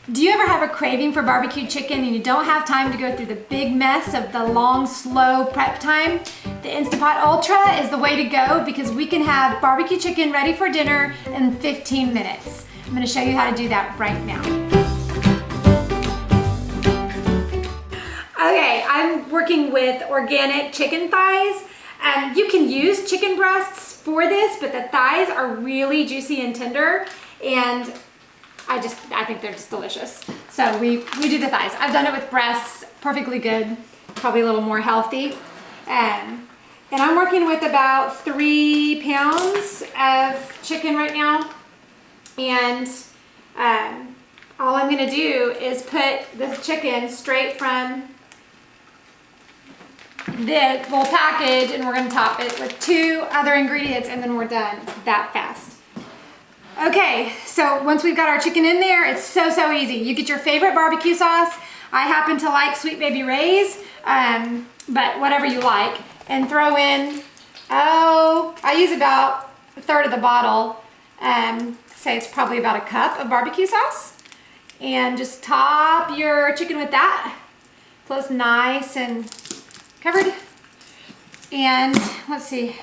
Do you ever have a craving for barbecue chicken and you don't have time to go through the big mess of the long, slow prep time? The Instapot Ultra is the way to go because we can have barbecue chicken ready for dinner in 15 minutes. I'm gonna show you how to do that right now. Okay, I'm working with organic chicken thighs. You can use chicken breasts for this, but the thighs are really juicy and tender, and I think they're just delicious. So we do the thighs. I've done it with breasts, perfectly good, probably a little more healthy. And I'm working with about 3 pounds of chicken right now. And all I'm gonna do is put the chicken straight from the little package, and we're gonna top it with 2 other ingredients, and then we're done. It's that fast. Okay, so once we've got our chicken in there, it's so easy. You get your favorite barbecue sauce. I happen to like Sweet Baby Ray's, but whatever you like. And throw in, I use about 1/3 of the bottle. Say it's probably about 1 cup of barbecue sauce. And just top your chicken with that. Till it's nice and covered. And let's see,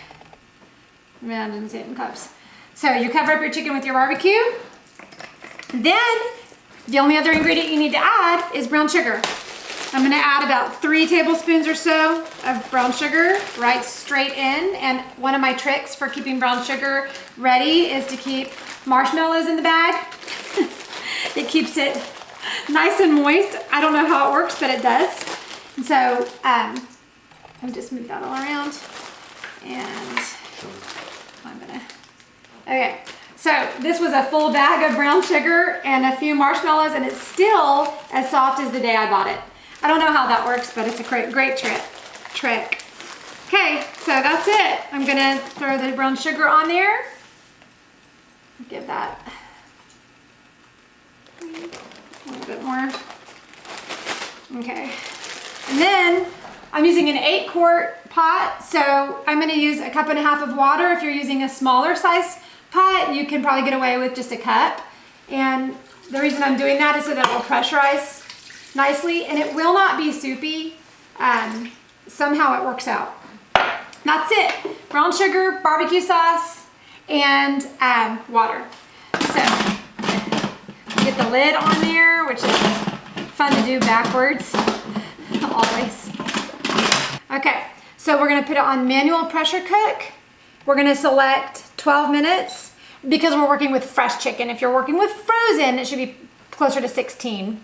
I didn't see it in cups. So you cover up your chicken with your barbecue. Then the only other ingredient you need to add is brown sugar. I'm gonna add about 3 tablespoons or so of brown sugar right straight in. And one of my tricks for keeping brown sugar ready is to keep marshmallows in the bag. It keeps it nice and moist. I don't know how it works, but it does. And so let me just move that all around. And okay, so this was a full bag of brown sugar and a few marshmallows, and it's still as soft as the day I bought it. I don't know how that works, but it's a great trick. Okay, so that's it. I'm gonna throw the brown sugar on there. Give that a little bit more. Okay, and then I'm using an 8-quart pot, so I'm gonna use 1.5 cups of water. If you're using a smaller size pot, you can probably get away with just 1 cup. And the reason I'm doing that is so that it will pressurize nicely, and it will not be soupy. Somehow it works out. That's it. Brown sugar, barbecue sauce, and water. So get the lid on there, which is fun to do backwards, always. Okay, so we're gonna put it on manual pressure cook. We're gonna select 12 minutes because we're working with fresh chicken. If you're working with frozen, it should be closer to 16.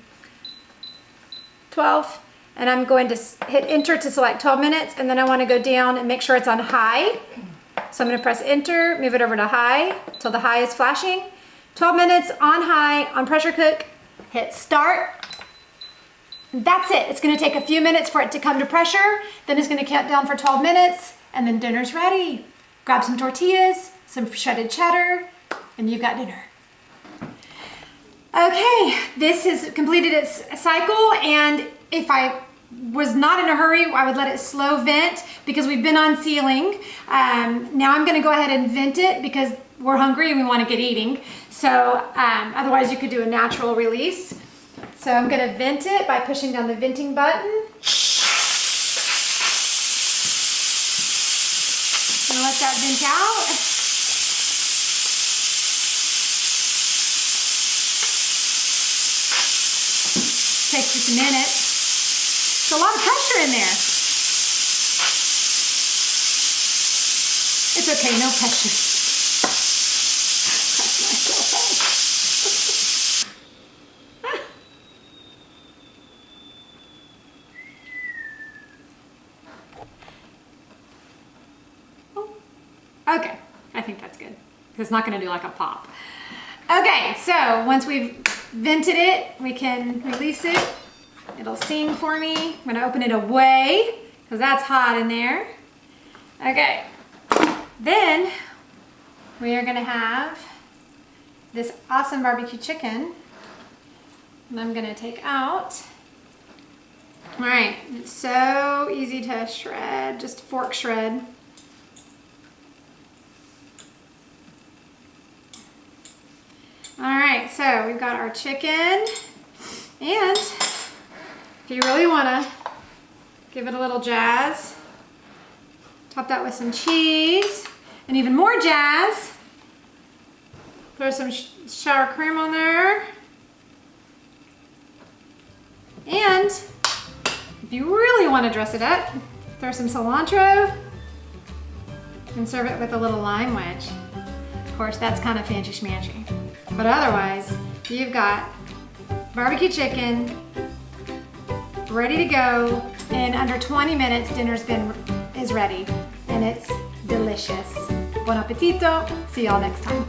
12, and I'm going to hit enter to select 12 minutes, and then I wanna go down and make sure it's on high. So I'm gonna press enter, move it over to high, till the high is flashing. 12 minutes on high, on pressure cook, hit start. That's it. It's gonna take a few minutes for it to come to pressure, then it's gonna count down for 12 minutes, and then dinner's ready. Grab some tortillas, some shredded cheddar, and you've got dinner. Okay, this has completed its cycle, and if I was not in a hurry, I would let it slow vent because we've been on sealing. Now I'm gonna go ahead and vent it because we're hungry and we wanna get eating. So otherwise you could do a natural release. So I'm gonna vent it by pushing down the venting button. I'm gonna let that vent out. Takes just a minute. There's a lot of pressure in there. It's okay, no pressure. Press myself out. Okay, I think that's good. It's not gonna do like a pop. Okay, so once we've vented it, we can release it. It'll sing for me. I'm gonna open it away because that's hot in there. Okay, then we are gonna have this awesome barbecue chicken, and I'm gonna take out. All right, it's so easy to shred, just fork shred. All right, so we've got our chicken And if you really wanna give it a little jazz, top that with some cheese, and even more jazz. Throw some sour cream on there. And if you really want to dress it up, throw some cilantro and serve it with a little lime wedge. Of course, that's kind of fancy schmancy. But otherwise, you've got barbecue chicken ready to go. In under 20 minutes, dinner's is ready, and it's delicious. Buon appetito. See y'all next time.